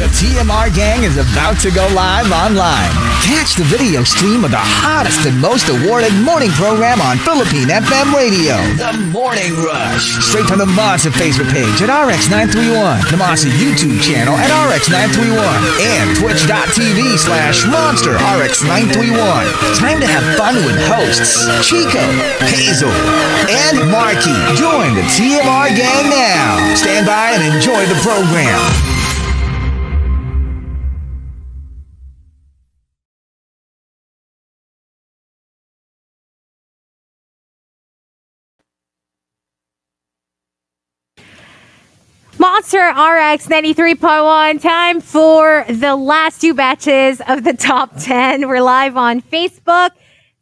The TMR gang is about to go live online. Catch the video stream of the hottest and most awarded morning program on Philippine FM radio. The Morning Rush. Straight from the Monster Facebook page at RX931, the Monster YouTube channel at RX931, and twitch.tv/Monster RX931. Time to have fun with hosts Chico, Hazel, and Marky. Join the TMR gang now. Stand by and enjoy the program. Monster RX93.1. Time for the last two batches of the top 10. We're live on Facebook,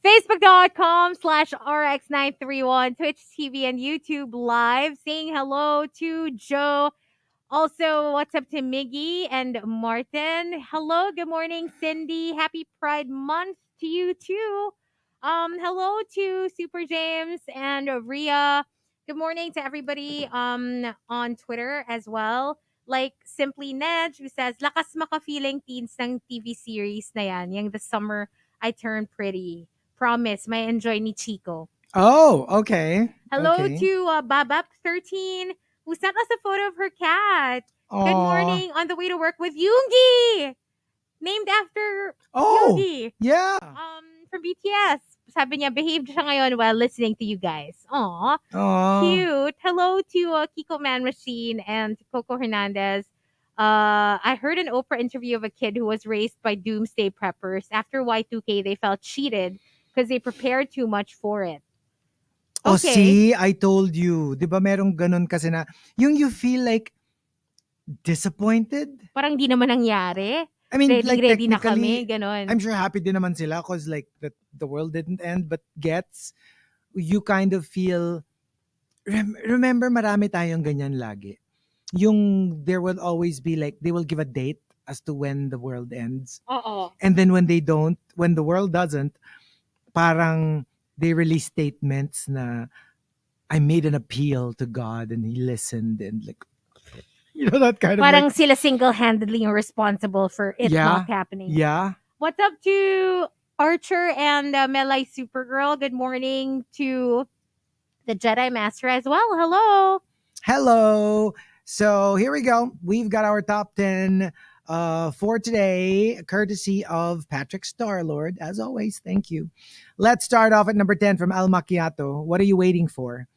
facebook.com/RX931, Twitch TV, and YouTube Live. Saying hello to Joe. Also, what's up to Miggy and Martin? Hello, good morning, Cindy. Happy Pride Month to you too. Hello to Super James and Rhea. Good morning to everybody on Twitter as well. Like Simply Nedge, who says, lakas maka-feeling teens ng TV series na yan. Yung The Summer I Turned Pretty. Promise, may enjoy ni Chico. Oh, okay. Hello Okay. to Babap13, who sent us a photo of her cat. Good Aw. morning, on the way to work with Yoongi! Named after Oh, Yoongi. yeah. From BTS. Sabi niya, behaved siya ngayon while listening to you guys. Aw, Aw. cute. Hello to Kiko Man Machine and to Coco Hernandez. I heard an Oprah interview of a kid who was raised by doomsday preppers. After Y2K, they felt cheated because they prepared too much for it. Oh, Okay. see, I told you. Di ba merong ganun kasi na, yung you feel like disappointed? Parang di naman nangyari. I mean, Ready na kami, technically, ganon. I'm sure happy din naman sila because like the world didn't end, but you kind of feel, remember marami tayong ganyan lagi. Yung there will always be like, they will give a date as to when the world ends. Oo. And then when the world doesn't, parang they release statements na I made an appeal to God and he listened and like, you know, that kind of Parang like, sila single-handedly responsible for it Yeah. not happening. yeah. What's up to Archer and Melai Supergirl? Good morning to the Jedi Master as well. Hello. Hello. So here we go. We've got our top 10 for today, courtesy of Patrick Starlord. As always, thank you. Let's start off at number 10 from Al Macchiato. What are you waiting for?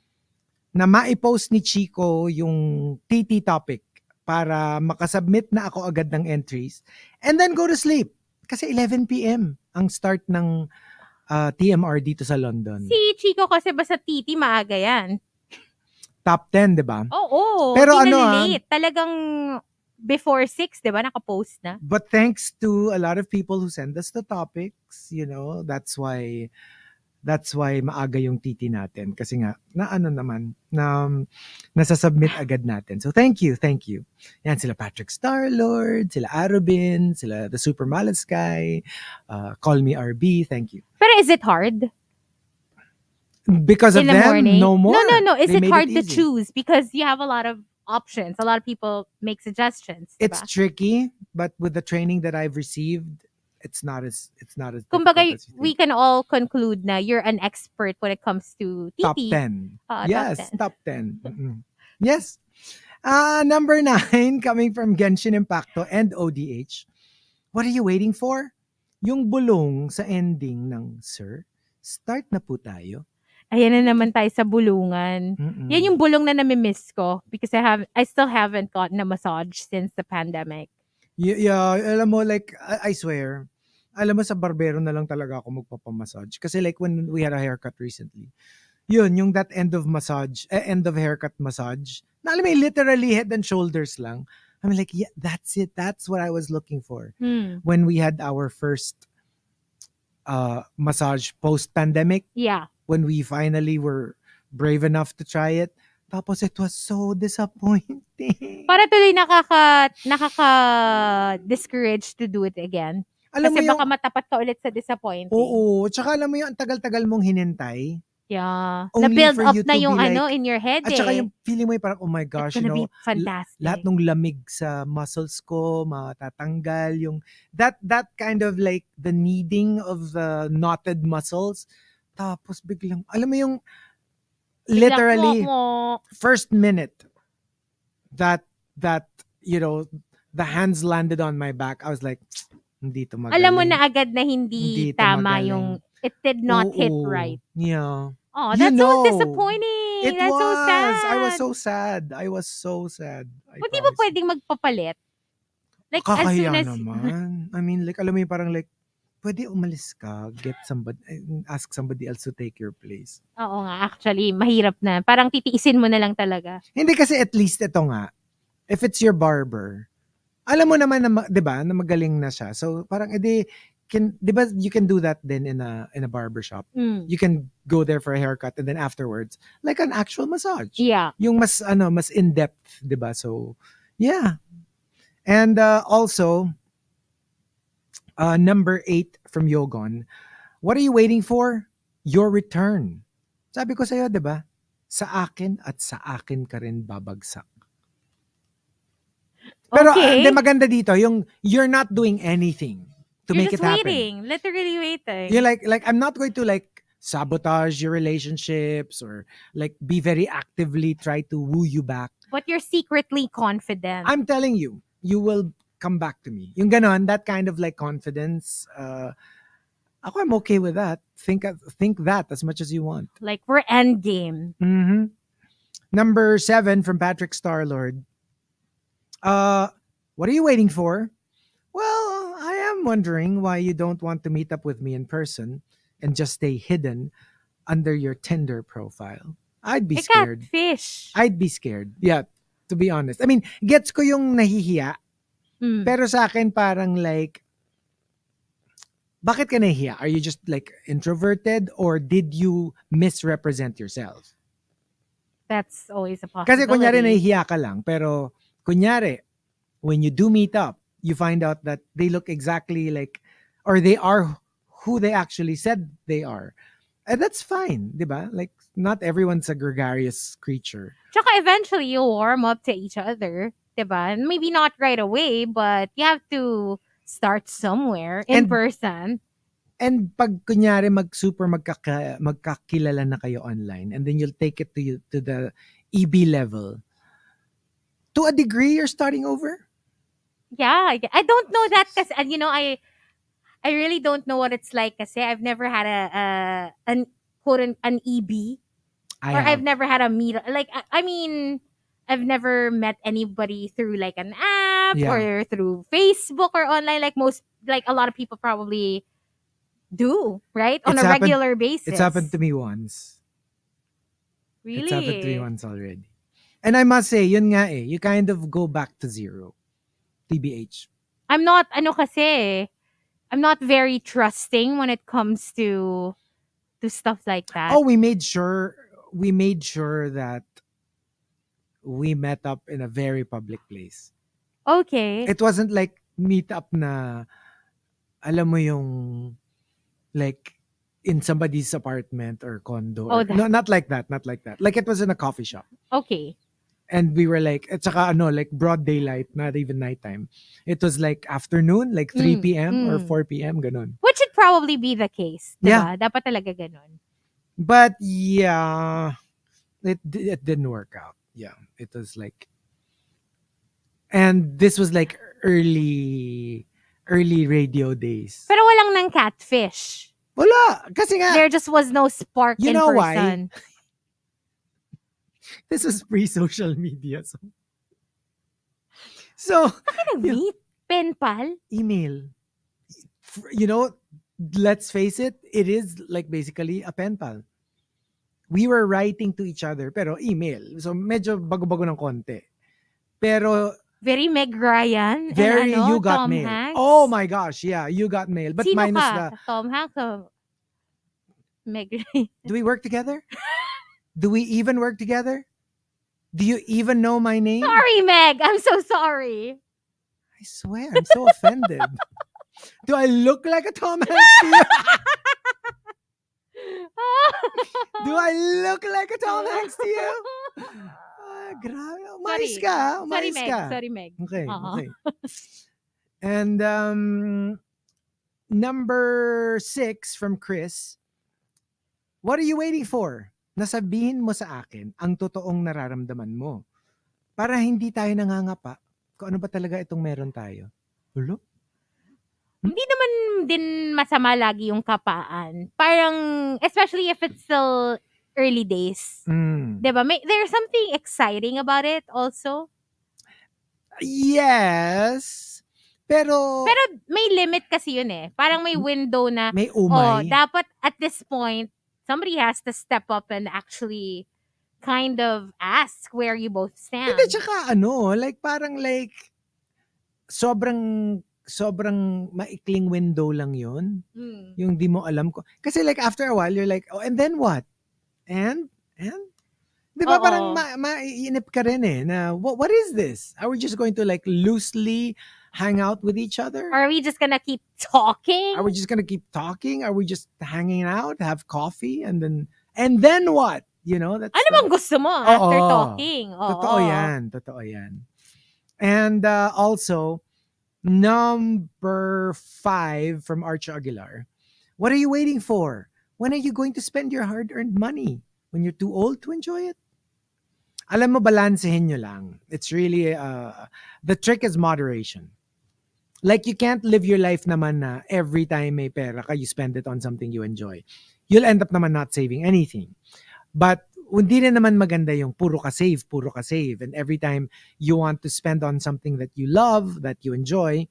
Na maipost ni Chico yung TT topic para makasubmit na ako agad ng entries and then go to sleep. Kasi 11 p.m. ang start ng TMR dito sa London. Si Chico kasi basta titi, maaga yan. Top 10, di ba? Oo. Pero Hindi ano, late. Talagang before 6, di ba? Nakapost na. But thanks to a lot of people who send us the topics, you know, that's why maaga yung titi natin. Kasi nga, nasasubmit agad natin. So thank you. Yan, sila Patrick Starlord, sila Arubin, sila The Super Malaskay, Call Me RB, thank you. Pero is it hard? Because of In the them, morning? no more. No. Is They it made hard to easy. choose? Because you have a lot of options. A lot of people make suggestions. It's Diba? tricky, but with the training that I've received, it's not as Kumbaga, difficult as you we think. can all conclude na you're an expert when it comes to Top TT. 10. Top Yes, 10. top 10. Mm-mm. Yes. Number 9, coming from Genshin Impacto and ODH. What are you waiting for? Yung bulong sa ending ng Sir, start na po tayo. Ayan na naman tayo sa bulungan. Mm-mm. Yan yung bulong na nami-miss ko because I still haven't gotten a massage since the pandemic. Yeah, alam mo, like, I swear, alam mo sa barbero na lang talaga ako magpapamassage. Kasi like when we had a haircut recently, yun, yung that end of haircut massage, na alam mo, literally head and shoulders lang. I mean like, yeah, that's it. That's what I was looking for. When we had our first massage post-pandemic, Yeah. when we finally were brave enough to try it, tapos it was so disappointing. Para tuloy nakaka-discourage to do it again. Alam Kasi mo baka matapat ka ulit sa disappointing. Oo, tsaka alam mo yung ang tagal-tagal mong hinintay. Yeah. Only Na-build for up you na to be yung ano like, in your head at saka eh. yung feeling mo yung parang, oh my It's gosh, gonna be lahat fantastic. ng lamig sa muscles ko, matatanggal. Yung, that kind of like the kneading of the knotted muscles. Tapos biglang, alam mo yung, Biglang literally, mo. first minute that, the hands landed on my back, I was like, hindi to Alam mo magaling. na agad na hindi Hindi to tama magaling. yung it did not hit Oo. right. Yeah. Oh, You that's so know, disappointing. It That's so was. I was sad. so sad. I was so sad. I Ba't di ba promise you. pwedeng magpapalit? Like, as soon Kakahiya as... naman. I mean, like, alam mo yung parang like, pwede umalis ka, ask somebody else to take your place. Oo nga, actually, mahirap na. Parang titiisin mo na lang talaga. Hindi kasi at least ito nga, if it's your barber, alam mo naman na, 'di ba, na magaling na siya. So parang edi 'di ba you can do that then in a barber shop. Mm. You can go there for a haircut and then afterwards like an actual massage. Yeah. Yung mas in-depth, 'di ba? So yeah. And also number 8 from Yogon. What are you waiting for? Your return. Sabi ko sa'yo, 'di ba? Sa akin at sa akin ka rin babagsak. Pero Okay. maganda dito, yung you're not doing anything to You're make just it happen. waiting. Literally waiting. You're like I'm not going to like sabotage your relationships or like be very actively try to woo you back. But you're secretly confident. I'm telling you, you will come back to me. Yung ganon, that kind of like confidence, ako, I'm okay with that. Think that as much as you want. Like, we're endgame. Mm-hmm. Number 7 from Patrick Starlord. What are you waiting for? Well, I am wondering why you don't want to meet up with me in person and just stay hidden under your Tinder profile. I'd be scared. Catfish. I'd be scared. Yeah, to be honest. I mean, gets ko yung nahihiya. Mm. Pero sa akin parang like, bakit ka nahihiya? Are you just like introverted or did you misrepresent yourself? That's always a possibility. Kasi kunyari nahihiya ka lang, pero kunyari, when you do meet up, you find out that they look exactly like, or they are who they actually said they are. And that's fine, di ba? Like, not everyone's a gregarious creature. Tsaka eventually, you warm up to each other, di ba? Maybe not right away, but you have to start somewhere in person. And pag kunyari magkakilala na kayo online, and then you'll take it to the EB level, to a degree, you're starting over? Yeah, I don't know that kasi, I really don't know what it's like kasi I've never had an EB. I've never had a meet. Like, I mean, I've never met anybody through like an app or through Facebook or online like a lot of people probably do, right? On a regular basis. It's happened to me once. Really? It's happened to me once already. And I must say, yun nga you kind of go back to zero. TBH. I'm not very trusting when it comes to stuff like that. Oh, we made sure that we met up in a very public place. Okay. It wasn't like meet up na alam mo yung like in somebody's apartment or condo. No, not like that. Like it was in a coffee shop. Okay. And we were like, at saka like broad daylight, not even nighttime. It was like afternoon, like 3 p.m. or 4 p.m. Ganon. Which should probably be the case. Diba? Yeah. Dapat talaga ganon. But yeah, it didn't work out. Yeah, it was like, and this was like early radio days. Pero walang nang catfish. Wala, kasi nga. There just was no spark in person. Why? This is pre-social media. So nag-meet? Pen pal? Email. Let's face it is like basically a pen pal. We were writing to each other, pero email. So medyo bago-bago ng konti. Pero very Meg Ryan. Very and You Got Tom Mail. Hanks. Oh my gosh, yeah, You Got Mail. But Sino minus ka? Tom Hanks o Meg Ryan? Do we work together? Do we even work together? Do you even know my name? Sorry, Meg. I'm so sorry. I swear, I'm so offended. Do I look like a Tom Hanks to you? Do I look like a Tom Hanks to you? Grabe. Umayos Sorry. ka, ha? Sorry, Umayos Meg. ka. Sorry, Meg. Okay, Oo. okay. And number 6 from Chris. What are you waiting for? Nasabihin mo sa akin ang totoong nararamdaman mo. Para hindi tayo nangangapa kung ano ba talaga itong meron tayo. Hulo? Hindi naman din masama lagi yung kapaan. Parang, especially if it's still early days. Mm. Diba? There's something exciting about it also. Yes. Pero Pero may limit kasi yun eh. Parang may window na, may oh, umay. dapat at this point, somebody has to step up and actually kind of ask where you both stand. Hindi, tsaka like parang like sobrang maikling window lang yun. Mm. Yung di mo alam ko. Kasi like after a while, you're like, oh, and then what? And? Di ba Oo. parang maiinip ka rin eh na, what is this? Are we just going to like loosely hang out with each other? Are we just gonna keep talking? Are we just gonna keep talking? Are we just hanging out, have coffee, and then what? You know, that's Ano bang gusto mo after Oo. talking? Oo. Totoo yan. And also, number 5 from Arch Aguilar. What are you waiting for? When are you going to spend your hard-earned money? When you're too old to enjoy it? Alam mo, balansehin nyo lang. It's really, the trick is moderation. Like, you can't live your life naman na every time may pera ka, you spend it on something you enjoy. You'll end up naman not saving anything. But, hindi rin naman maganda yung puro ka save. And every time you want to spend on something that you love, that you enjoy,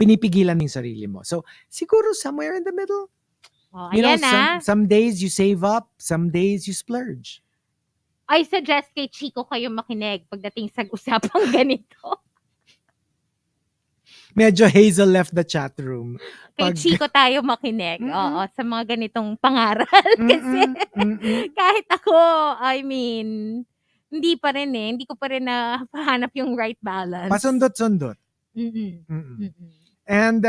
pinipigilan mo yung sarili mo. So, siguro somewhere in the middle. Oh, You know, ayan some days you save up, some days you splurge. I suggest kay Chico kayo makinig pagdating sa usapang ganito. Medyo Hazel left the chat room. Kay Chico tayo makinig. Oo, sa mga ganitong pangaral. Kasi kahit ako, I mean, hindi pa rin eh. Hindi ko pa rin nahanap yung right balance. Pasundot-sundot. Mm-mm. And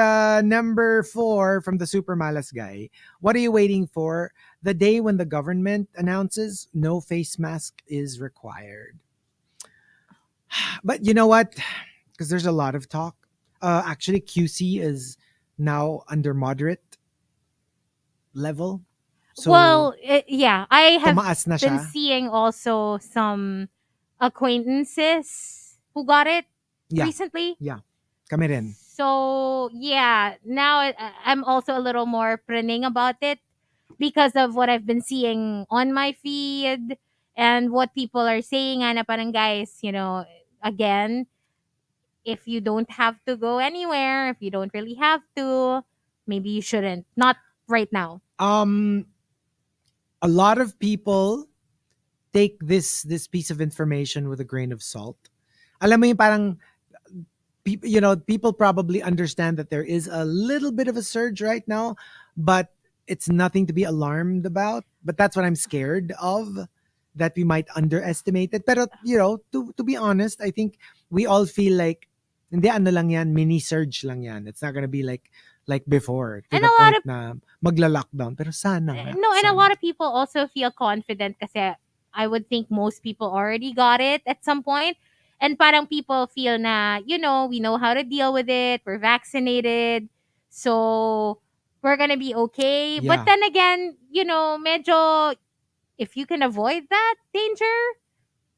number 4 from the Super Malas guy. What are you waiting for? The day when the government announces no face mask is required. But you know what? Because there's a lot of talk. Actually, QC is now under moderate level. So, well, yeah. I have tumaas na been siya. seeing also some acquaintances who got it recently. Yeah. Kami rin. So, yeah, now I'm also a little more preening about it because of what I've been seeing on my feed and what people are saying. Na parang guys, you know, again, if you don't have to go anywhere, if you don't really have to, maybe you shouldn't. Not right now. A lot of people take this piece of information with a grain of salt. Alam mo yung parang people probably understand that there is a little bit of a surge right now, but it's nothing to be alarmed about. But that's what I'm scared of, that we might underestimate it. Pero, to be honest, I think we all feel like, hindi ano lang yan, mini surge lang yan. It's not gonna be like before, to And the a lot point na magla-lockdown. Pero sana nga. No, and a sana. lot of people also feel confident kasi I would think most people already got it at some point. And parang people feel na, we know how to deal with it. We're vaccinated. So, we're gonna be okay. Yeah. But then again, medyo, if you can avoid that danger,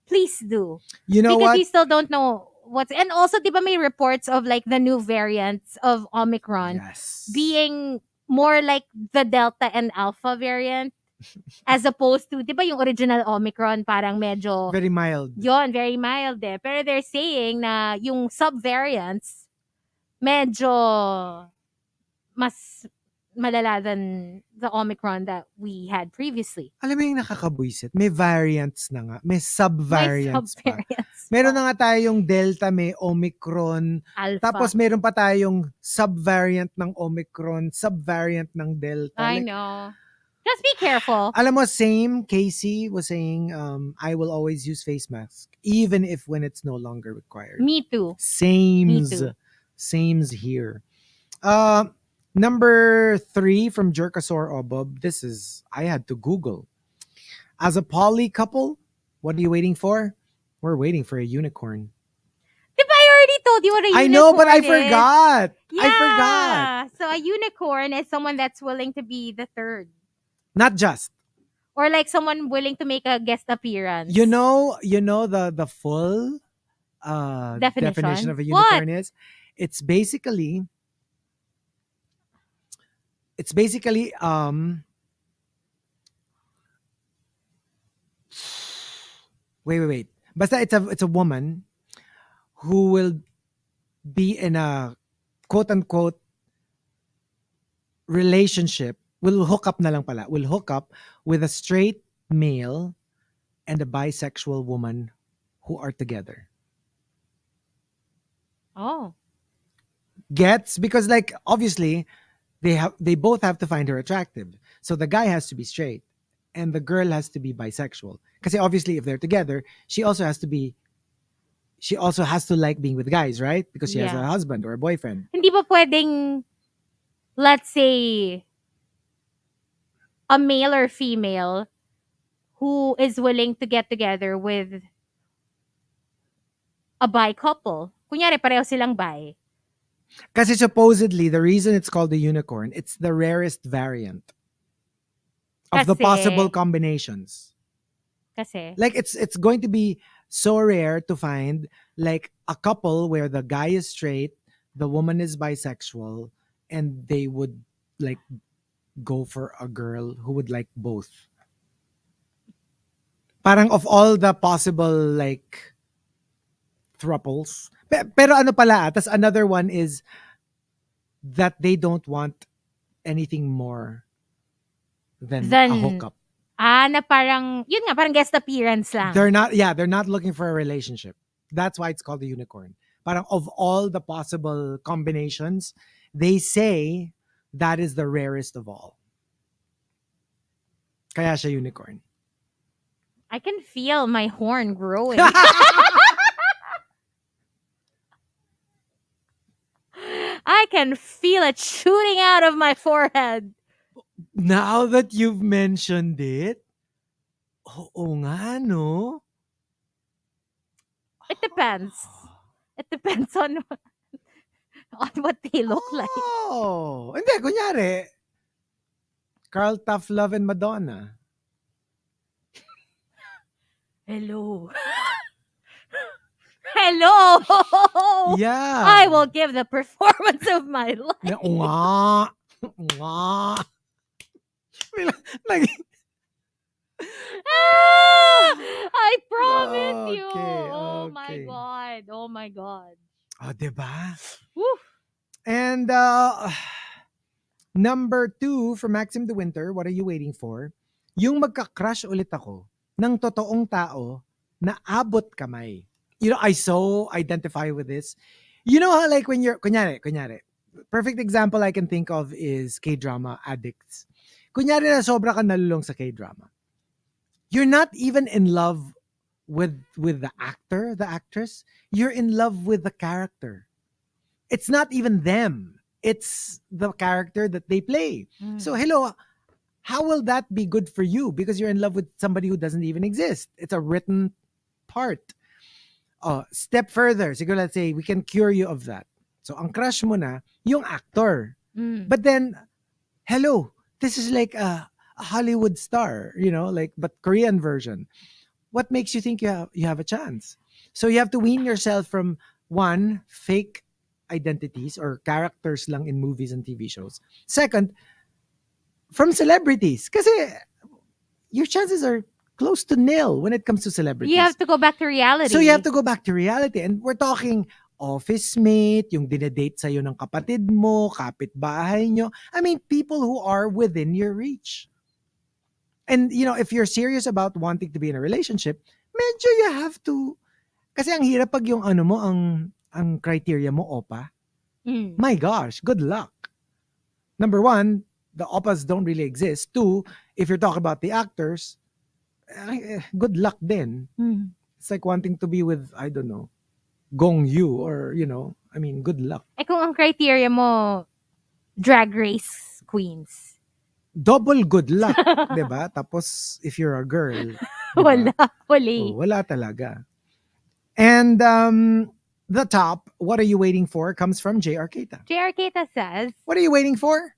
please do. You know because what? we still don't know and also, di ba may reports of like the new variants of Omicron being more like the Delta and Alpha variant as opposed to, di ba yung original Omicron parang medyo Very mild. Yon, very mild eh. Pero they're saying na yung sub-variants medyo mas malala than the Omicron that we had previously. Alam mo yung nakakabuisit? May variants na nga. May sub-variants pa. Meron na nga tayong Delta, may Omicron. Alpha. Tapos meron pa tayong sub-variant ng Omicron, sub-variant ng Delta. I know. Just be careful. Alam mo, same, Casey was saying, I will always use face mask, even if when it's no longer required. Me too. Sames. Me too. Sames here. Number 3 from Jerkasaur Obob. This is, I had to Google. As a poly couple, what are you waiting for? We're waiting for a unicorn. Diba I already told you what a I unicorn know, but I is? forgot. Yeah. I forgot. So a unicorn is someone that's willing to be the third. Not just. Or like someone willing to make a guest appearance. The full definition Definition. of a What? unicorn is it's basically it's basically wait. Basta it's a woman who will be in a quote unquote relationship, will hook up na lang pala, will hook up with a straight male and a bisexual woman who are together. Oh. Gets? Because like obviously they both have to find her attractive. So the guy has to be straight and the girl has to be bisexual. Because obviously if they're together, she also has to like being with guys, right? Because she has a Yeah. husband or a boyfriend. Hindi ba pwedeng, let's say, a male or female who is willing to get together with a bi couple? Kunyari, pareho silang bi. Kasi supposedly the reason it's called the unicorn, it's the rarest variant of the Kasi- possible combinations. Kasi, Like it's going to be so rare to find like a couple where the guy is straight, the woman is bisexual, and they would like go for a girl who would like both. Parang of all the possible like thruples. Pero ano pala, tas another one is that they don't want anything more than a hookup. na parang, yun nga, parang guest appearance lang. They're not looking for a relationship. That's why it's called the unicorn. Parang of all the possible combinations, they say that is the rarest of all. Kaya siya unicorn. I can feel my horn growing. I can feel it shooting out of my forehead. Now that you've mentioned it, oo nga, no? It depends. It depends on what they look like. Oh, hindi, kunyari, Carl Tough Love and Madonna. Hello. Hello. Yeah. I will give the performance of my life. Na, nga. Nga. Naging, I promise you. Okay, Oh my okay. God. Oh my God. oh, diba? Woo. And number 2 from Maxim de Winter, what are you waiting for? Yung magka-crush ulit ako ng totoong tao na abot kamay. You know, I so identify with this. You know how like when you're, kunyari, perfect example I can think of is K-drama addicts. Kunyari na sobra ka nalulong sa K-drama. You're not even in love with the actor, the actress. You're in love with the character. It's not even them. It's the character that they play. So hello, how will that be good for you? Because you're in love with somebody who doesn't even exist. It's a written part. Step further. Siguro let's say we can cure you of that. So ang crush mo na, yung actor. But then, hello, this is like a Hollywood star, you know, like but Korean version. What makes you think you have a chance? So you have to wean yourself from one, fake identities or characters lang in movies and TV shows. Second, from celebrities. Kasi your chances are close to nil when it comes to celebrities. You have to go back to reality. So you have to go back to reality. And we're talking office mate, yung dinedate sa'yo ng kapatid mo, kapitbahay nyo. I mean, people who are within your reach. And, you know, if you're serious about wanting to be in a relationship, medyo you have to, kasi ang hirap pag yung ano mo, ang criteria mo, opa. My gosh, good luck. Number 1, the opas don't really exist. 2, if you're talking about the actors, good luck din. It's like wanting to be with, I don't know, Gong Yu or, you know, I mean, good luck. Eh kung ang criteria mo, drag race queens. Double good luck, 'di ba? Tapos if you're a girl, 'di Wala. ba? Huli. Wala talaga. And the top, what are you waiting for, comes from JR Keita. JR Keita says, What are you waiting for?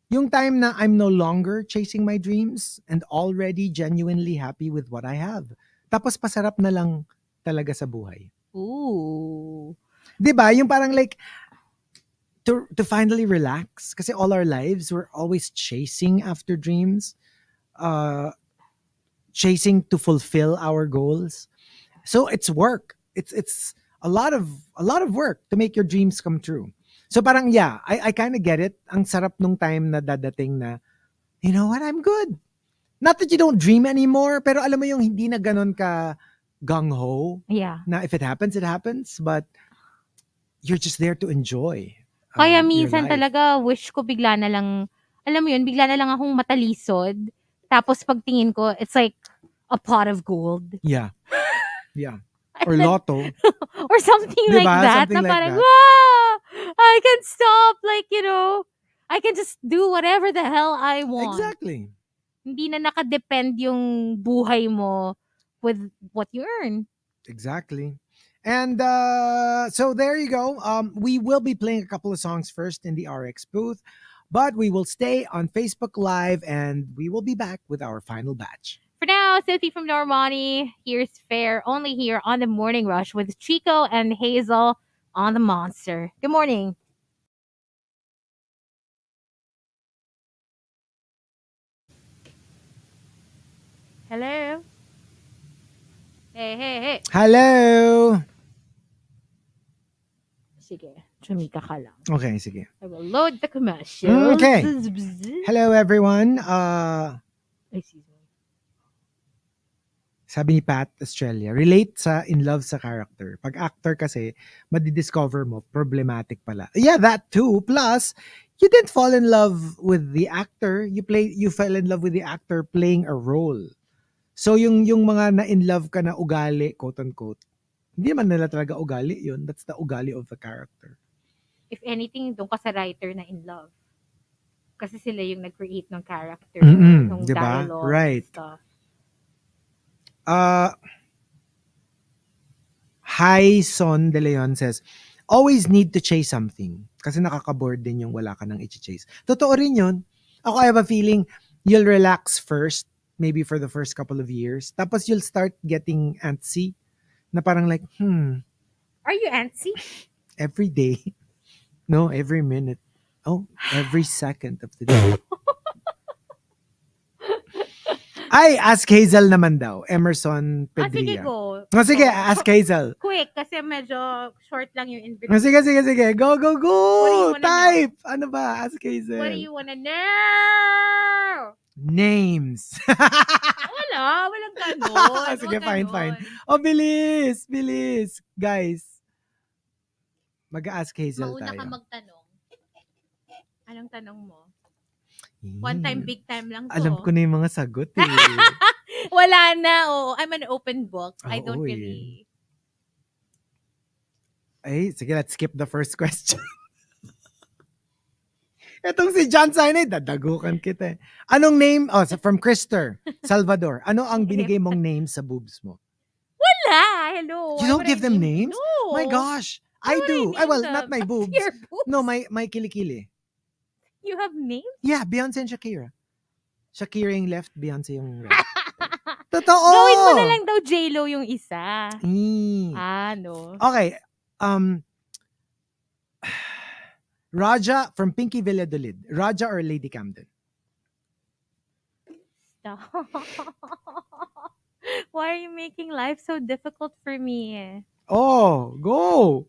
Yung time na I'm no longer chasing my dreams and already genuinely happy with what I have. Tapos pasarap na lang talaga sa buhay. ooh. 'Di ba? Yung parang like to finally relax kasi all our lives we're always chasing after dreams, chasing to fulfill our goals. So it's work. It's a lot of work to make your dreams come true. So parang yeah, I kind of get it. Ang sarap nung time na dadating na, you know what, I'm good. Not that you don't dream anymore, pero alam mo yung hindi na ganon ka gung-ho. Yeah. Na if it happens, it happens. But you're just there to enjoy. Kaya your minsan life. talaga wish ko bigla na lang, alam mo yun, bigla na lang akong matalisod. Tapos pagtingin ko, it's like a pot of gold. Yeah. Yeah. Or lotto. Or something Diba? like that. Something Na like parang, that. wow! I can stop. Like, you know, I can just do whatever the hell I want. Exactly. Hindi na nakadepend yung buhay mo with what you earn. Exactly. And so there you go. We will be playing a couple of songs first in the RX booth, but we will stay on Facebook Live and we will be back with our final batch. For now, Sophie from Normani, here's Fair, only here on the Morning Rush with Chico and Hazel on the Monster. Good morning. Hello? Hey. Hello. Sige, chumika ka lang. Okay, sige. I will load the commercial. Okay. Hello everyone. Excuse me. Sabi ni Pat Australia, relate sa in love sa character. Pag actor kasi, madidiscover mo, problematic pala. Yeah, that too. Plus, you didn't fall in love with the actor. You fell in love with the actor playing a role. So yung mga na in love ka na ugali, quote unquote, hindi naman nila talaga ugali yun. That's the ugali of the character. If anything, doon ka sa writer na in love. Kasi sila yung nag-create ng character, ng diba? dialogue, Right. stuff. Hi Son De Leon says, always need to chase something. Kasi nakaka-bored din yung wala ka nang i-chase. Totoo rin yun. Ako, I have a feeling you'll relax first, maybe for the first couple of years. Tapos you'll start getting antsy. Na parang like, Are you antsy? every day. No, every minute. Oh, every second of the day. Ay, ask Hazel naman daw. Emerson Sige, Pedria. go. Sige, ask Hazel. Quick, kasi medyo short lang yung invitation. Sige. Go. What do you wanna Type! Ano ba? Ask Hazel. What do you wanna know? Names. Walang ganon. Sige, Wag fine. ganon. Oh, bilis. Guys, mag-ask Hazel Mauna tayo. ka magtanong. Anong tanong mo? One time, big time lang to. Alam ko na yung mga sagot eh. Wala na, oo. I'm an open book. I don't Oo, really... Ay, sige, let's skip the first question. Etong si John Sinay, dadagukan kita eh. Anong name? Oh, from Krister Salvador. Ano ang binigay mong name sa boobs mo? Wala! Hello! You don't give them names? No! My gosh. I would do. I name Well, them? not my boobs. Your boobs? No, my kilikili. You have names? Yeah, Beyonce and Shakira. Shakira yung left, Beyonce yung right. Totoo! Gawin mo na lang daw J-Lo yung isa. No. Okay. Raja from Pinky Valladolid. Raja or Lady Camden? Stop. Why are you making life so difficult for me? Oh, go!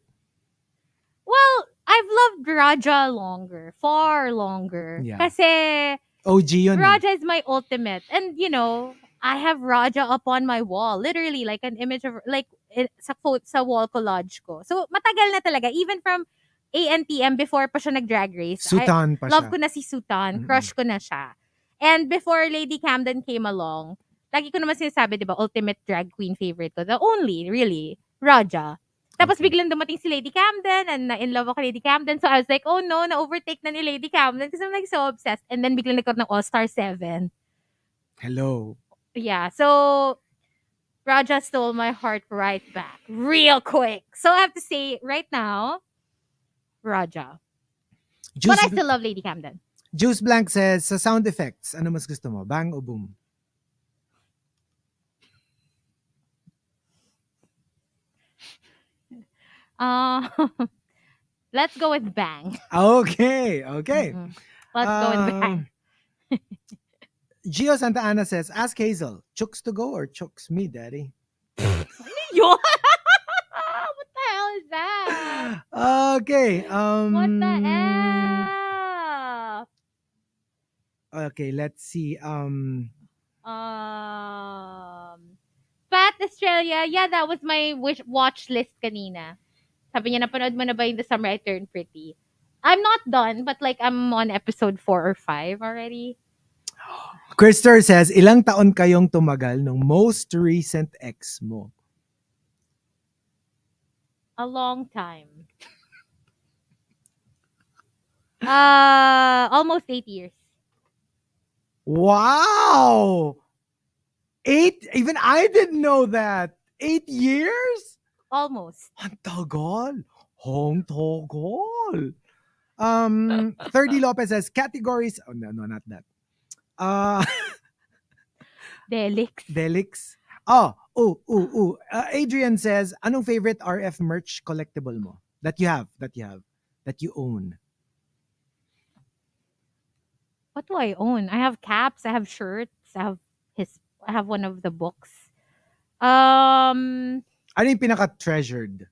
Well, I've loved Raja longer. Far longer. Yeah. Kasi OG yun. Raja is my ultimate. And, you know, I have Raja up on my wall. Literally, like an image of, like, sa wall collage ko. So, matagal na talaga. Even from ANTM, before pa siya nag-drag race. Sutan pa siya. Love ko na si Sutan. Crush ko na siya. And before Lady Camden came along, lagi ko naman sinasabi, di ba, ultimate drag queen favorite ko. The only, really, Raja. Tapos Okay. biglang dumating si Lady Camden and na-in love ako kay Lady Camden. So I was like, oh no, na-overtake na ni Lady Camden because I'm like so obsessed. And then biglang nagkaroon ng All-Star 7. Hello. Yeah, so Raja stole my heart right back real quick. So I have to say right now, Raja. But Juice, I still love Lady Camden. Juice Blank says, sa sound effects, ano mas gusto mo? Bang o boom? Uh, let's go with bang. Okay. Okay. Mhm. Let's go with bang. Gio Santa Ana says, ask Hazel, chooks to go or chooks me, daddy? Yo! What the hell is that? Okay. What the F? Okay, let's see. Pat Australia, yeah, that was my watch list kanina. Sabi niya, napanood mo na ba yung The Summer I Turned Pretty? I'm not done, but like I'm on episode 4 or 5 already. Krister says, ilang taon kayong tumagal ng most recent ex mo? A long time. Almost 8 years. Wow! 8? Even I didn't know that. 8 years? Almost. Ang tagal. Hong tagal. 30 Lopez says, categories. Oh, no, not that. Delix. Delix. Adrian says, anong favorite RF merch collectible mo? That you own? What do I own? I have caps, I have shirts, I have one of the books. Ano yung pinaka-treasured?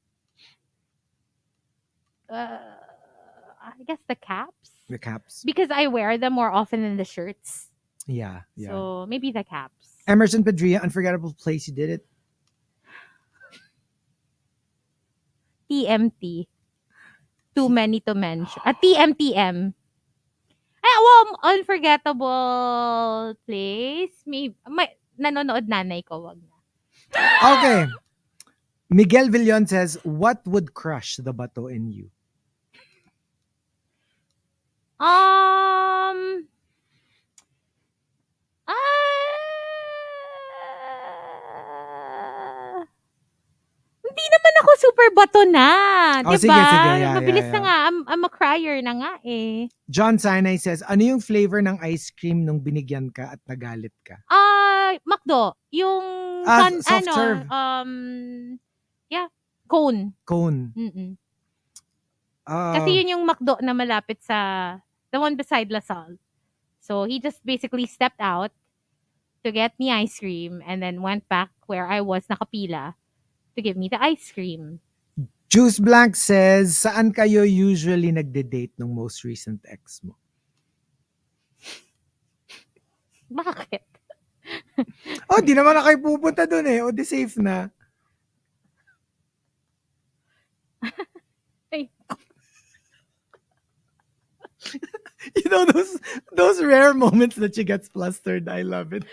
I guess the caps. The caps. Because I wear them more often than the shirts. Yeah. So maybe the caps. Emerson Padilla, unforgettable place you did it? TMT. Too many to mention. TMTM. Well, unforgettable place. Nanonood nanay ko, wag na. Okay. Miguel Villon says, what would crush the bato in you? Hindi naman ako super bato na. Oh, Diba? sige. Yeah, Mabilis yeah. na nga. I'm a crier na nga eh. John Sinai says, ano yung flavor ng ice cream nung binigyan ka at nagalit ka? McDo. Yung soft serve. yeah, cone. Cone. Mm-mm. Kasi yun yung McDo na malapit sa the one beside Lasal. So he just basically stepped out to get me ice cream and then went back where I was nakapila to give me the ice cream. Juice Blank says, saan kayo usually nagde-date ng most recent ex mo? Bakit? Di naman na kayo pupunta dun eh. Di safe na. You know those rare moments that she gets flustered. I love it.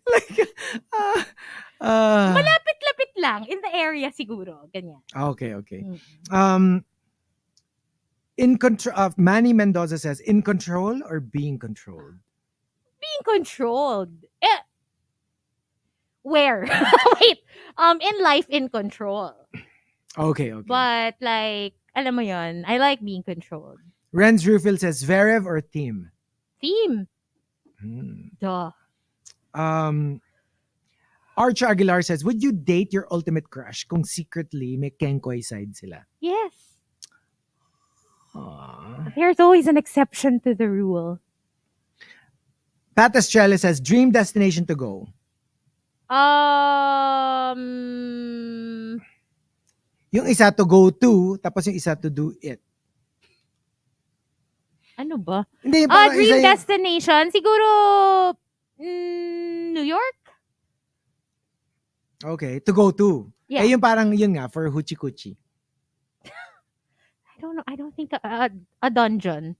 Like, Malapit-lapit lang. In the area siguro. Ganyan. Okay. In control. Manny Mendoza says, in control or being controlled? Being controlled. Where? Wait. In life, in control. Okay. But like, alam mo yun, I like being controlled. Renz Rufil says, Verev or Theme? Theme. Duh. Archer Aguilar says, would you date your ultimate crush kung secretly may kenkoy side sila? Yes. Aww. There's always an exception to the rule. Pat Estrella says, dream destination to go? Yung isa to go to, tapos yung isa to do it. Ano ba? Hindi, dream destination? Siguro, New York? Okay, to go to. Yeah. Yung parang yun nga, for hoochie-coochie. I don't know. I don't think a dungeon.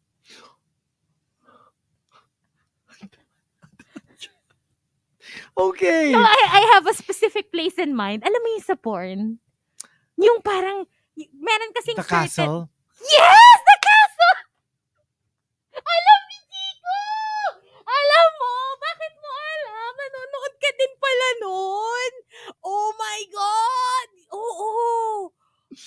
Okay. No, I have a specific place in mind. Alam mo yung sa porn? Yung parang, meron kasing The certain... castle. Yes! The castle! Alam ni Chico! Alam mo? Bakit mo alam? Nanonood ka din pala nun? Oh my God! Oo.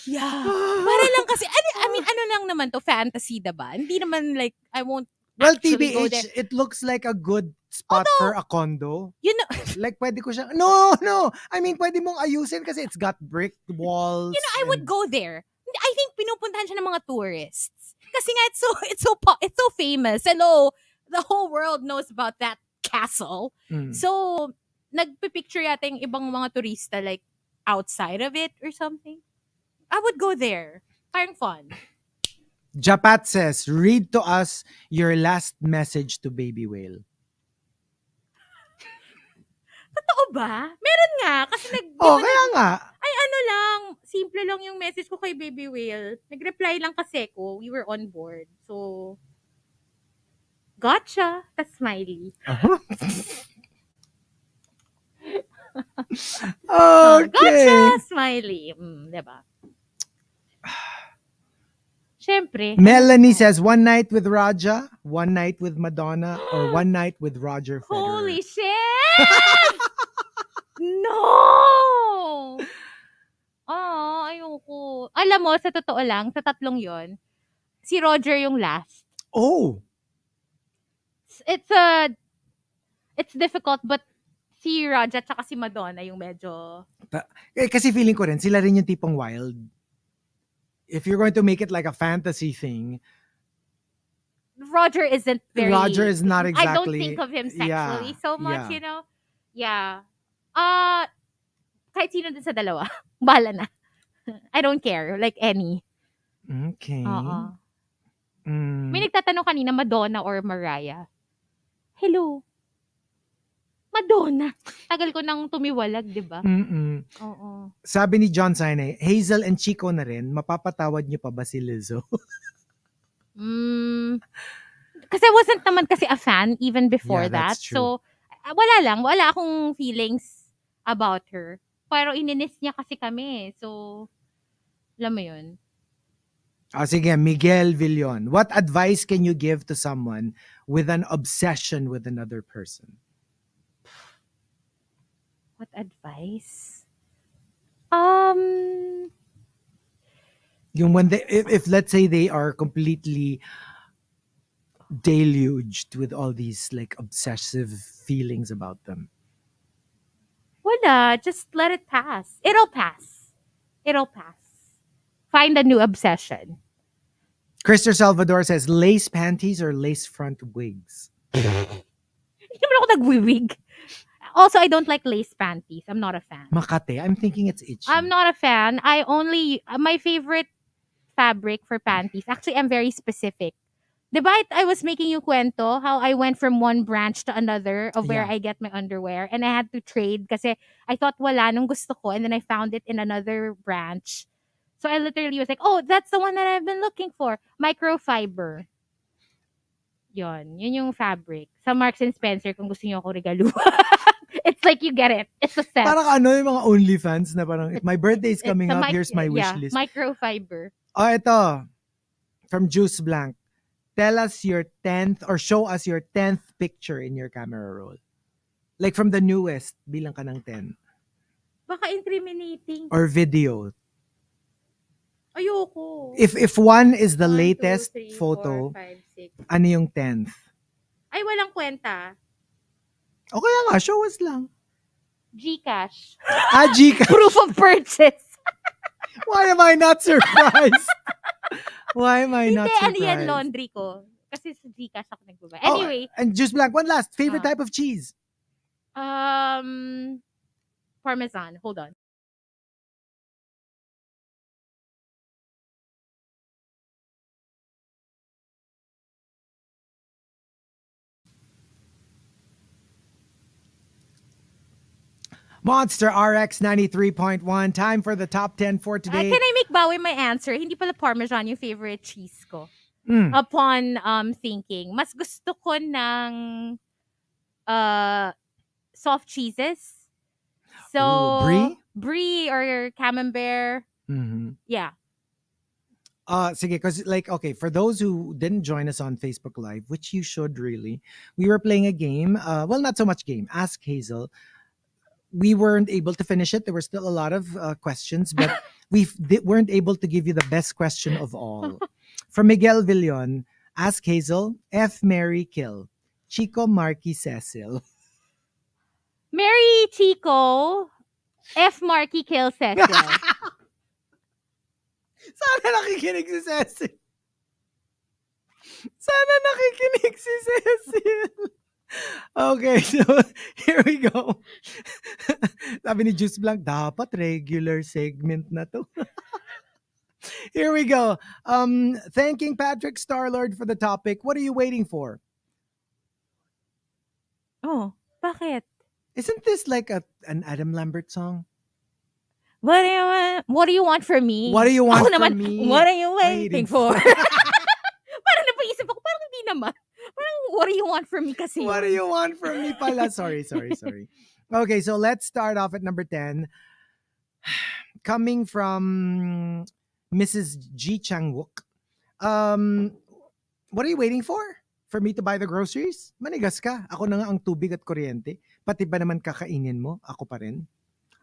Yeah. Para lang kasi, I mean, ano lang naman to, fantasy, diba? Hindi naman like, I won't Well, actually go there. TBH, it looks like a good spot for a condo. You know, Like, pwede ko siya... No! I mean, pwede mong ayusin kasi it's got brick walls. I would go there. I think pinupuntahan siya ng mga tourists. Kasi nga, it's so famous. Hello, the whole world knows about that castle. Mm. So, nagpipicture yata yung ibang mga turista like outside of it or something. I would go there. Parang fun. Japat says, read to us your last message to Baby Whale. Totoo ba? Meron nga. Kasi Kaya nga. ay ano lang, simple lang yung message ko kay Baby Whale. Nag-reply lang kasi ko. We were on board. So, gotcha. That's smiley. Okay. Gotcha, smiley. Diba? Siyempre. Melanie says, one night with Raja, one night with Madonna, or one night with Roger Federer. Holy shit! No! Ayoko. Alam mo, sa totoo lang, sa tatlong yon, si Roger yung last. Oh! It's difficult, but si Raja at si Madonna yung medyo... Kasi feeling ko rin, sila rin yung tipong wild. If you're going to make it like a fantasy thing, Roger isn't very... Roger is not exactly... I don't think of him sexually so much, you know? Yeah. Kahit sino din sa dalawa. Bahala na. I don't care. Like any. Okay. Oo. May nagtatanong kanina, Madonna or Mariah? Hello. Madonna. Tagal ko nang tumiwalag, di ba? Oo. Sabi ni John Sinay, Hazel and Chico na rin, mapapatawad niyo pa ba si Lizzo? Kasi I wasn't naman kasi a fan even before that. That's true. So, wala akong feelings about her. Pero ininis niya kasi kami. So, alam mo yun. Sige, Miguel Villon. What advice can you give to someone with an obsession with another person? What advice? Yung when they, if let's say they are completely deluged with all these like obsessive feelings about them. Wala. Just let it pass. It'll pass. Find a new obsession. Christopher Salvador says, lace panties or lace front wigs? Hindi naman ako nagwiwig. Also, I don't like lace panties. I'm not a fan. Makate. I'm thinking it's itchy. I'm not a fan. My favorite fabric for panties, actually, I'm very specific. Diba I was making you kwento how I went from one branch to another of where I get my underwear and I had to trade kasi I thought wala nung gusto ko and then I found it in another branch. So I literally was like, oh, that's the one that I've been looking for. Microfiber. Yun yung fabric. Sa Marks and Spencer kung gusto niyo ako regaluhan. It's like you get it. It's a set. Parang yung mga OnlyFans na parang, if my birthday is coming up, here's my wish list. Microfiber. Ito. From Juice Blank. Tell us your 10th or show us your 10th picture in your camera roll. Like from the newest, bilang ka ng 10. Baka incriminating. Or video. Ayoko. If one is the 1, latest 2, 3, photo, 4, 5, 6. ano yung 10th? Ay, walang kwenta. O kaya nga, show us lang. Gcash. Gcash. Proof of purchase. Why am I not surprised? Why am I not surprised? Hindi, yan laundry ko. Kasi sa Gcash ako nagbaba. Anyway. And Juice Blank, one last. Favorite type of cheese? Parmesan. Hold on. Monster RX93.1. Time for the top 10 for today. Can I make bawi my answer? Hindi pala Parmesan yung favorite cheese ko. Upon thinking, mas gusto ko ng soft cheeses. So, Brie? Brie or Camembert. Mhm. Yeah. Sige, because like, okay, for those who didn't join us on Facebook Live, which you should really, we were playing a game. Well, not so much game. Ask Hazel. We weren't able to finish it. There were still a lot of questions, but weren't able to give you the best question of all. From Miguel Villon, Ask Hazel. F. Mary Kill. Chico, Marky, Cecil. Mary Chico, F. Marky kill Cecil. Sana nakikinig si Cecil. Sana nakikinig si Cecil. Okay, so here we go. Sabi ni Juice Blanc, dapat regular segment na to. Here we go. Thanking Patrick Starlord for the topic. What are you waiting for? Oh, bakit? Isn't this like an Adam Lambert song? What do you want from me? What do you want Ako from naman, me? what are you Waiting waiting for? Parang napaisip ako, parang hindi naman. Parang, what do you want from me kasi What do yun? you want from me pala? Sorry. Okay, so let's start off at number 10. Coming from Mrs. G. Changwook. What are you waiting for? For me to buy the groceries? Manigas ka. Ako na nga ang tubig at kuryente. Pati ba naman kakainin mo? Ako pa rin.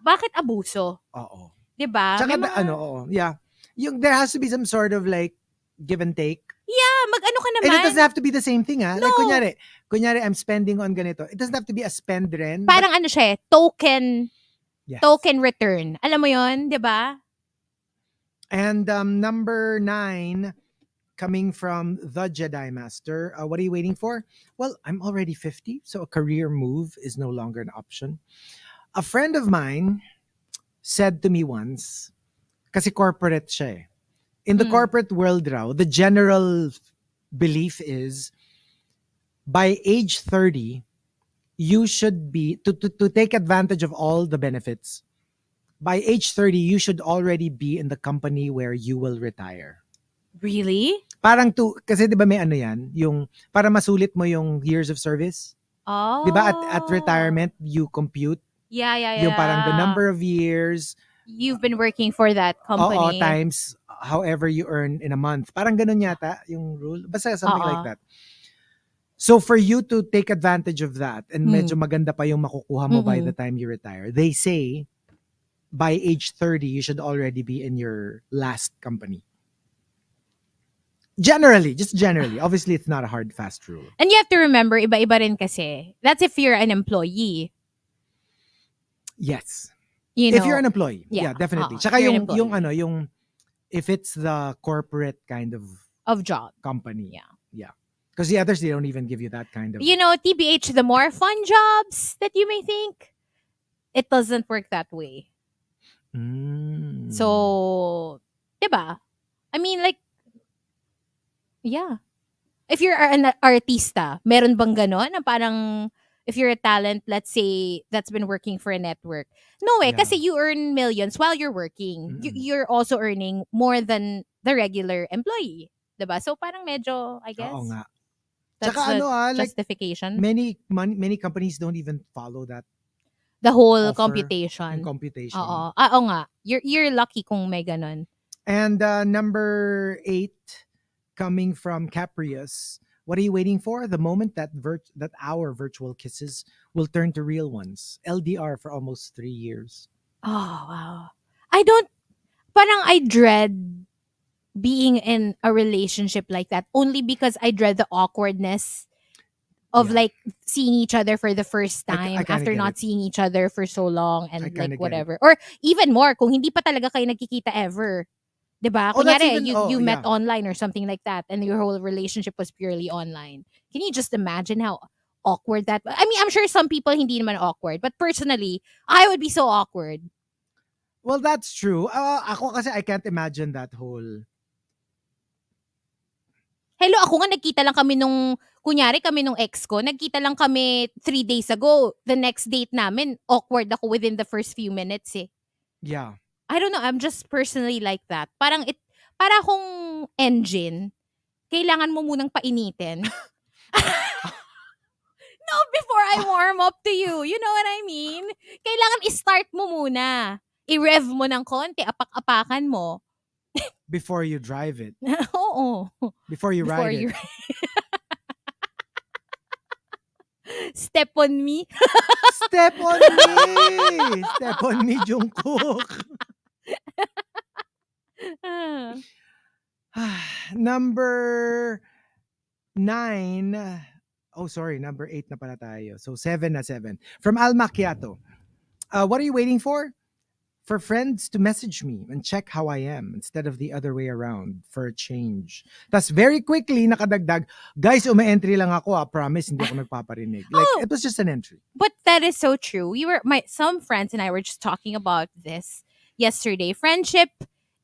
Bakit abuso? Oo. 'Di ba? Tsaka May mga- oo. Yeah. There has to be some sort of like give and take. Yeah, mag-ano ka And naman. it doesn't have to be the same thing, ha? Like, No. kunyari, I'm spending on ganito. It doesn't have to be a spend rin. Parang ano siya, token Yes. token return. Alam mo 'yon, 'di ba? And number 9, coming from the Jedi Master. What are you waiting for? Well, I'm already 50, so a career move is no longer an option. A friend of mine said to me once, kasi corporate siya eh. In the corporate world raw, the general belief is by age 30, you should be, to take advantage of all the benefits, by age 30, you should already be in the company where you will retire. Really? Parang kasi di ba may ano yan, yung para masulit mo yung years of service. Oh. Di ba at retirement, you compute Yeah. yung parang the number of years. You've been working for that company. Oo, times however you earn in a month. Parang ganun yata yung rule. Basta something like that. So for you to take advantage of that, and medyo maganda pa yung makukuha mo by the time you retire, they say by age 30, you should already be in your last company. Just generally. Obviously, it's not a hard, fast rule. And you have to remember, iba-iba rin kasi. That's if you're an employee. Yes. You know, if you're an employee. Yeah, definitely. Oo, Tsaka if you're an yung employee. if it's the corporate kind of job. company. Yeah. Yeah. Because the others, they don't even give you that kind of. You know, TBH, the more fun jobs that you may think, it doesn't work that way. So, diba? I mean, like, yeah. If you're an artista, meron bang ganon na parang if you're a talent, let's say, that's been working for a network. No way, kasi you earn millions while you're working. You're also earning more than the regular employee. Diba? So parang medyo, I guess, Oo nga. that's Tsaka the like, justification. many companies don't even follow that The whole offer, computation. yung computation. Oo. Oo nga. You're lucky kung may ganon. And number 8, coming from Caprius. What are you waiting for? The moment that our virtual kisses will turn to real ones. LDR for almost 3 years. Oh, wow. Parang I dread being in a relationship like that only because I dread the awkwardness of like seeing each other for the first time I after not seeing each other for so long and like whatever. It. Or even more, kung hindi pa talaga kayo nagkikita ever. Diba? Kunyari, you met online or something like that and your whole relationship was purely online. Can you just imagine how awkward that? I mean, I'm sure some people hindi naman awkward, but personally, I would be so awkward. Well, that's true. Ako kasi I can't imagine that whole. Hello, ako nga nagkita lang kami kunyari kami nung ex ko, nagkita lang kami 3 days ago. The next date namin, awkward ako within the first few minutes eh. Yeah. I don't know, I'm just personally like that. Para akong engine, kailangan mo munang painitin. No, before I warm up to you. You know what I mean? Kailangan i-start mo muna. i-rev mo ng konti, apak-apakan mo. Before you drive it. Oo. Before you Before ride you it. Step on me. Step on me! Step on me, Jungkook. Number 9. Oh, sorry. Number 8 na pala tayo. So, 7 na 7. From Al Macchiato. What are you waiting for? For friends to message me and check how I am instead of the other way around for a change. Tas very quickly, nakadagdag, guys, uma-entry lang ako, promise, hindi ako nagpaparinig. Like, Oh. it was just an entry. But that is so true. Some friends and I were just talking about this yesterday. Friendship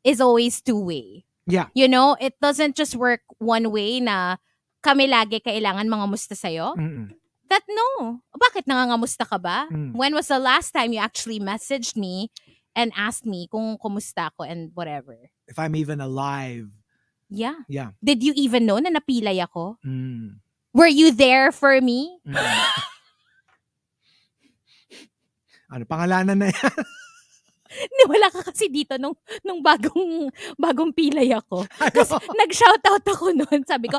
is always two-way. Yeah. You know, it doesn't just work one way na kami lagi kailangan mangamusta sa'yo. Mm-mm. That no. Bakit nangangamusta ka ba? Mm. When was the last time you actually messaged me and asked me kung kumusta ako and whatever? If I'm even alive. Yeah. Yeah. Did you even know na napilay ako? Mm. Were you there for me? Mm. Ano, pangalanan na yan? Wala ka kasi dito nung bagong pilay ako. Tapos nag-shoutout ako noon. Sabi ko,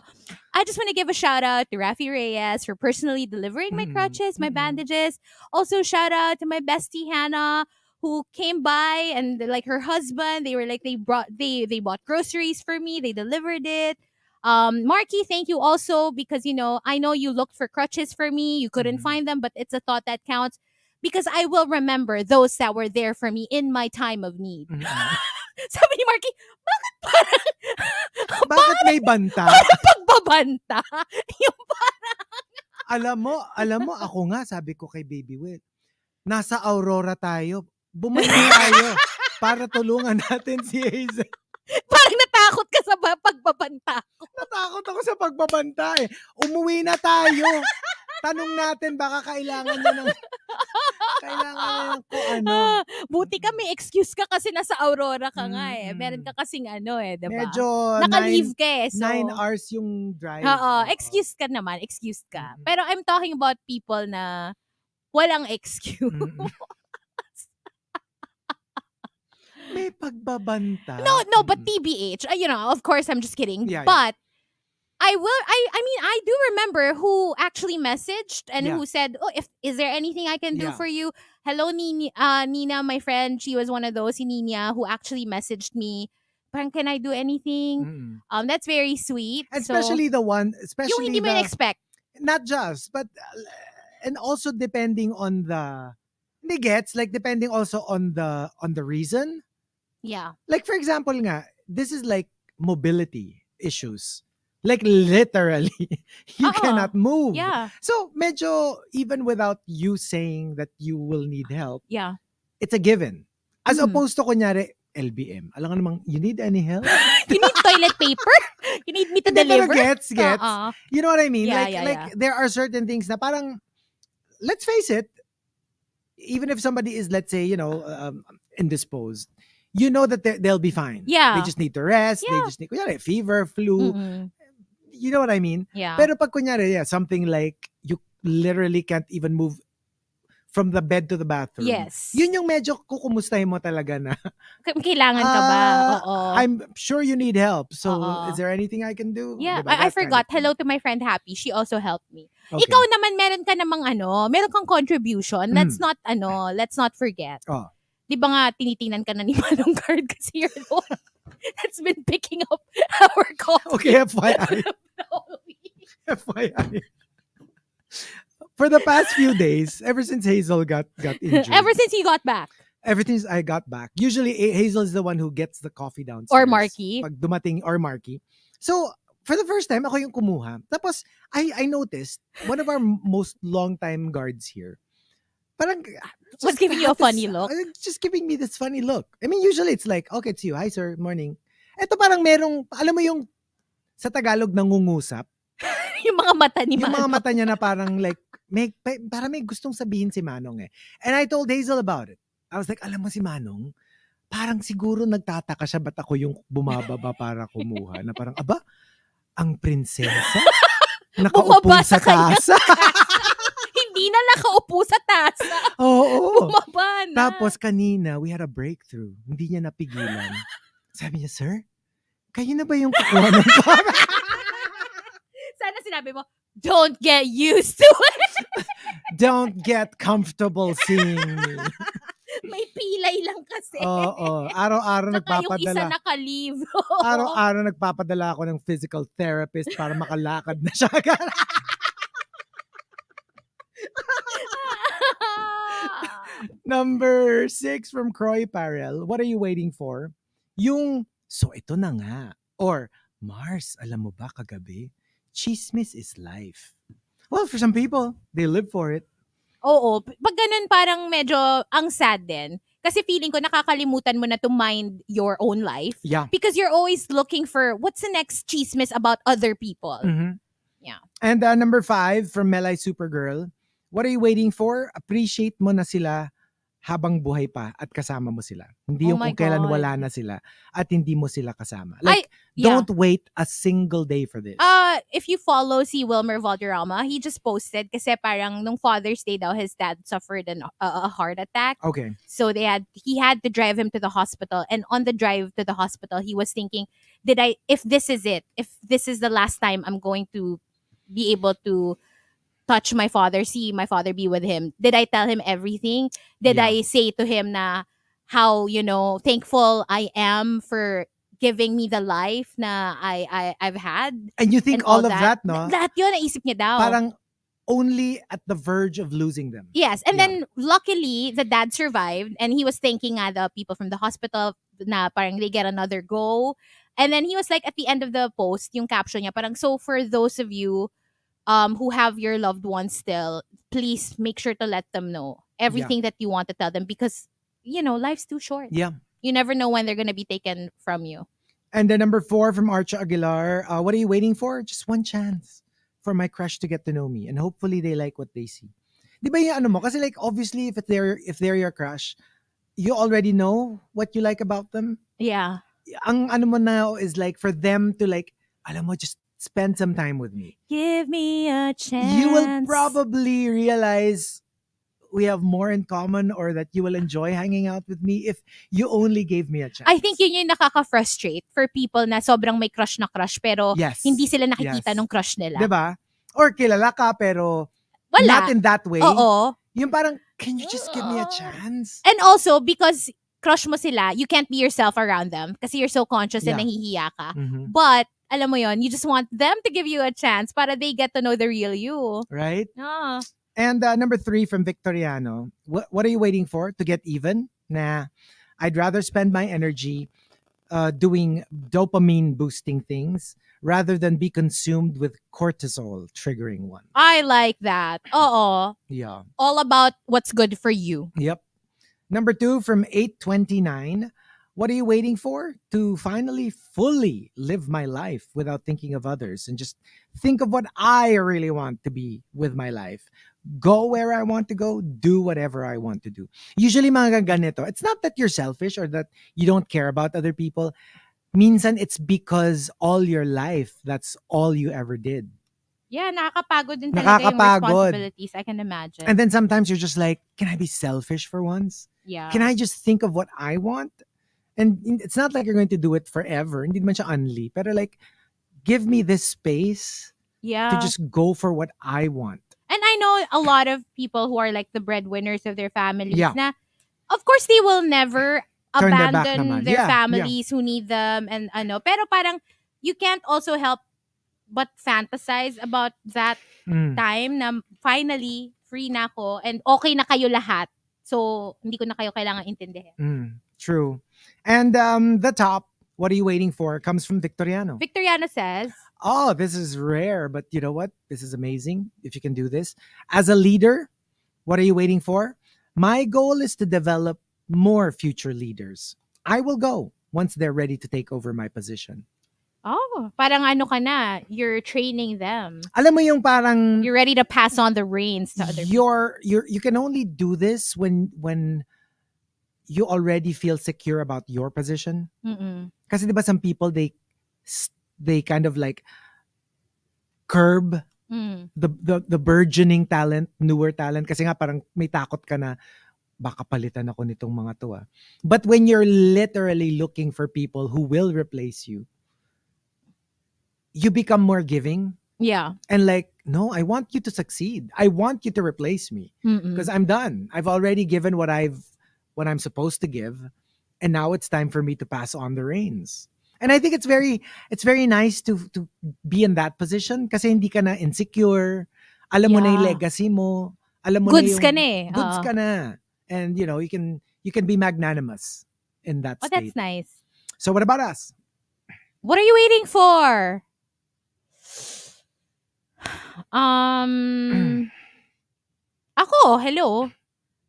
I just want to give a shout out to Rafi Reyes for personally delivering my crutches, my bandages. Also shout out to my bestie Hannah who came by and like her husband, they bought groceries for me. They delivered it. Marky, thank you also because I know you looked for crutches for me. You couldn't find them, but it's a thought that counts. Because I will remember those that were there for me in my time of need. Sabi ni Marky, Bakit may banta? pagbabanta? Yung Alam mo, ako nga, sabi ko kay Baby Will, nasa Aurora tayo. Bumalik tayo para tulungan natin si Hazel. parang natakot ka sa pagbabanta ko. Natakot ako sa pagbabanta eh. Umuwi na tayo. Tanong natin, baka kailangan niya ng kung ano. Buti ka may excuse ka kasi nasa Aurora ka nga eh. Meron ka kasing diba? Medyo Naka-leave ka eh. So, 9 hours yung drive. Oo, excuse ka naman. Excuse ka. Pero I'm talking about people na walang excuse. May pagbabanta. No, but TBH. Of course, I'm just kidding. Yeah, but I do remember who actually messaged and who said, "Oh, is there anything I can do for you?" Hello, Nina, my friend. She was one of those, Nina, who actually messaged me. Parang, can I do anything? That's very sweet. Especially the one, yung hindi mo expect. Not just, but and also depending on depending also on the reason. Yeah. Like for example nga, this is like mobility issues. Like literally, you cannot move. Yeah. So medyo, even without you saying that you will need help, Yeah. it's a given. As opposed to kunyari, LBM. Alam nga namang, you need any help? You need toilet paper? You need me to Hindi, pero deliver? gets. You know what I mean? Yeah, like there are certain things na parang, let's face it, even if somebody is, let's say, indisposed, you know that they'll be fine. Yeah. They just need to rest. Yeah. They just need, kunyari, fever, flu. You know what I mean? Yeah. Pero pag kunyari, something like you literally can't even move from the bed to the bathroom. Yes. Yun yung medyo kukumustahin mo talaga na. Kailangan ka ba? Oo. I'm sure you need help. So, is there anything I can do? Yeah, Diba? I That kind forgot. of thing. Hello to my friend Happy. She also helped me. Okay. Ikaw naman, meron kang contribution. Let's not forget. Oh. Di ba nga, tinitingnan ka na ni Manong Card kasi you're the one that's been picking up our calls. Okay, FYI. FYI. For the past few days, ever since Hazel got injured. Ever since you got back. Ever since I got back. Usually, Hazel is the one who gets the coffee downstairs. Or Marky. Pag dumating, or Marky. So, for the first time, ako yung kumuha. Tapos, I noticed, one of our most long-time guards here, parang, was giving you a funny look. Just giving me this funny look. I mean, usually it's like, okay, it's you. Hi, sir. Morning. Ito parang merong, alam mo yung, sa Tagalog, nangungusap. Yung mga mata ni Manong. Yung mga mata niya na parang like, parang may gustong sabihin si Manong eh. And I told Hazel about it. I was like, alam mo si Manong, parang siguro nagtataka siya ba't ako yung bumababa para kumuha. Na parang, aba, ang prinsesa? Nakaupo Bumaba sa sa kanya. tasa. Hindi na nakaupo sa tasa. Oo. Bumaba na. Tapos kanina, we had a breakthrough. Hindi niya napigilan. Sabi niya, sir, kayo na ba yung kukuha ng pera? Sana sinabi mo, don't get used to it. Don't get comfortable seeing me. May pilay lang kasi. Oo. Araw-araw Tsaka yung isa nagpapadala. naka-leave. Araw-araw nagpapadala ako ng physical therapist para makalakad na siya. Number 6 from Croy Parel. What are you waiting for? Yung, so ito na nga. Or, Mars, alam mo ba kagabi? Chismis is life. Well, for some people, they live for it. Oo. Pag ganun, parang medyo ang sad din. Kasi feeling ko nakakalimutan mo na to mind your own life. Yeah. Because you're always looking for what's the next chismis about other people. Mhm. Yeah. And number 5 from Melay Supergirl. What are you waiting for? Appreciate mo na sila habang buhay pa at kasama mo sila. Hindi Oh yung my kung kailan God. wala na sila at hindi mo sila kasama. Like, Yeah. don't wait a single day for this. If you follow si Wilmer Valderrama, he just posted kasi parang nung Father's Day daw, his dad suffered a heart attack. Okay. So he had to drive him to the hospital. And on the drive to the hospital, he was thinking, if this is it, if this is the last time I'm going to be able to touch my father, see my father, be with him, did I tell him everything? Did Yeah. I say to him na how, thankful I am for giving me the life na I've had? And you think and all of that, no? Lahat yun, naisip niya daw. Parang only at the verge of losing them. Yes, and Yeah. then luckily the dad survived, and he was thanking the people from the hospital na parang they get another go. And then he was like at the end of the post, yung caption niya parang, so for those of you who have your loved ones still, please make sure to let them know everything that you want to tell them, because life's too short. Yeah. You never know when they're gonna be taken from you. And then number 4 from Archa Aguilar. What are you waiting for? Just one chance for my crush to get to know me, and hopefully they like what they see. Di ba yung ano mo? Kasi like obviously if they're your crush, you already know what you like about them. Yeah. Ang ano mo now is like for them to like, alam mo, just spend some time with me. Give me a chance. You will probably realize we have more in common, or that you will enjoy hanging out with me if you only gave me a chance. I think yun yung nakaka-frustrate for people na sobrang may crush na crush pero Yes. hindi sila nakikita Yes. nung crush nila. Diba? Or kilala ka pero Wala. not in that way. Oo. Yung parang, can you just give me a chance? And also, because crush mo sila, you can't be yourself around them kasi you're so conscious and Yeah. nahihiya ka. Mhm. But, alam mo yon, you just want them to give you a chance para they get to know the real you. Right? Ah. And number 3 from Victoriano. What are you waiting for? To get even? Nah. I'd rather spend my energy doing dopamine boosting things rather than be consumed with cortisol triggering one. I like that. Oo. Yeah. All about what's good for you. Yep. Number 2 from 829. What are you waiting for? To finally fully live my life without thinking of others and just think of what I really want to be with my life. Go where I want to go, do whatever I want to do. Usually mga ganito, it's not that you're selfish or that you don't care about other people. Minsan it's because all your life, that's all you ever did. Yeah, nakakapagod din talaga yung Nakakapagod. responsibilities. I can imagine. And then sometimes you're just like, can I be selfish for once? yeah. Can I just think of what I want? And it's not like you're going to do it forever. Hindi man siya unli. Pero like, give me this space yeah. to just go for what I want. And I know a lot of people who are like the breadwinners of their families Yeah. na, of course, they will never Turn their back abandon naman. their Yeah, families who need them and ano. Pero parang, you can't also help but fantasize about that Mm. time na finally, free na ako and okay na kayo lahat. So, hindi ko na kayo kailangan intindihin. True. And the top, what are you waiting for, comes from Victoriano. Victoriano says, Oh, this is rare, but you know what? This is amazing if you can do this. As a leader, what are you waiting for? My goal is to develop more future leaders. I will go once they're ready to take over my position. oh, parang ano ka na, you're training them. Alam mo yung parang You're ready to pass on the reins to other people. you can only do this when you already feel secure about your position. Mm-mm. Kasi 'di ba some people they kind of like curb Mm. The burgeoning talent, newer talent, kasi nga parang may takot ka na baka palitan ako nitong mga to. But when you're literally looking for people who will replace you, you become more giving Yeah. and like, no, I want you to succeed. I want you to replace me because I'm done. I've already given what I'm supposed to give, and now it's time for me to pass on the reins. And I think it's very nice to be in that position kasi hindi ka na insecure. Alam mo na yung Yeah. legacy mo. Alam mo Goods na yung ka na eh. goods Oo. ka na. And you know, you can be magnanimous in that Oh, state. that's nice. So what about us? What are you waiting for? Ako, hello.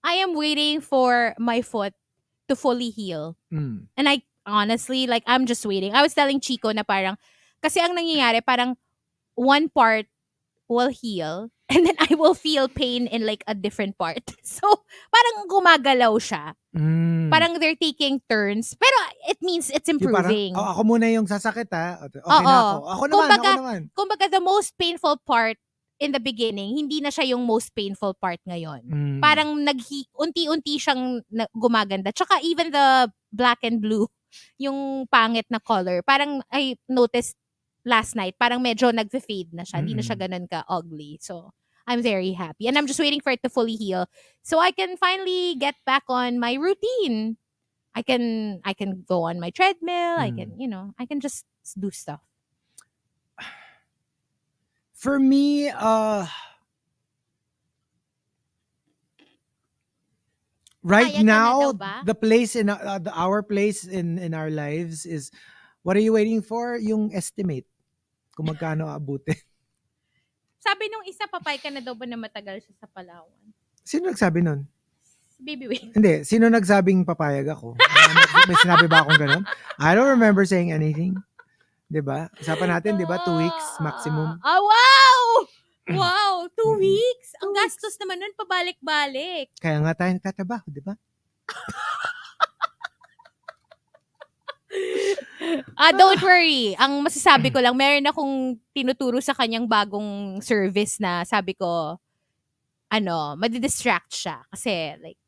I am waiting for my foot to fully heal. Mm. And I honestly, like, I'm just waiting. I was telling Chico na parang, kasi ang nangyayari, parang one part will heal and then I will feel pain in like a different part. So, parang gumagalaw siya. Mm. Parang they're taking turns. Pero it means it's Yung parang, improving. ako muna yung sasakit ha. Okay Oo. na ako. Ako Kumbaga- naman. Kumbaga, the most painful part in the beginning, hindi na siya yung most painful part ngayon. Mm. Parang unti-unti siyang gumaganda. Tsaka even the black and blue, yung pangit na color, parang I noticed last night, parang medyo nagfe-fade na siya. Hindi na siya ganun ka-ugly. So, I'm very happy. And I'm just waiting for it to fully heal so I can finally get back on my routine. I can go on my treadmill. I can, I can just do stuff. For me, right Kaya ka na now, daw ba? the place in our place in our lives is, what are you waiting for? Yung estimate. Kung magkano abutin. Sabi nung isa, papay ka na daw ba na matagal siya sa Palawan? Sino nagsabi nun? Baby Wayne. Hindi. Sino nagsabing papayag ako? May sinabi ba akong ganun? I don't remember saying anything. Diba? Usapan natin, diba? 2 weeks maximum. Oh, wow! Wow! 2 weeks? Ang gastos naman nun, pabalik-balik. Kaya nga tayo nagtatrabaho, diba? Don't worry. Ang masasabi ko lang, meron akong tinuturo sa kanyang bagong service na sabi ko, madidistract siya. Kasi, like,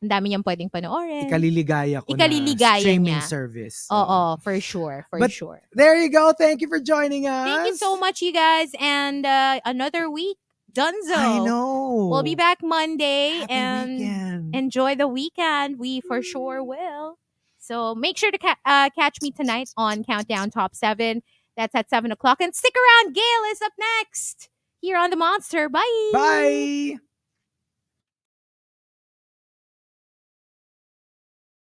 ang dami niyang pwedeng panoorin. Ikaliligaya ko na streaming niya. service. Oo, for sure. For sure. There you go. Thank you for joining us. Thank you so much, you guys. And another week, Dunzo. I know. We'll be back Monday. Happy and weekend. enjoy the weekend. We for sure will. So make sure to catch me tonight on Countdown Top 7. That's at 7 o'clock. And stick around. Gail is up next here on The Monster. Bye. Bye.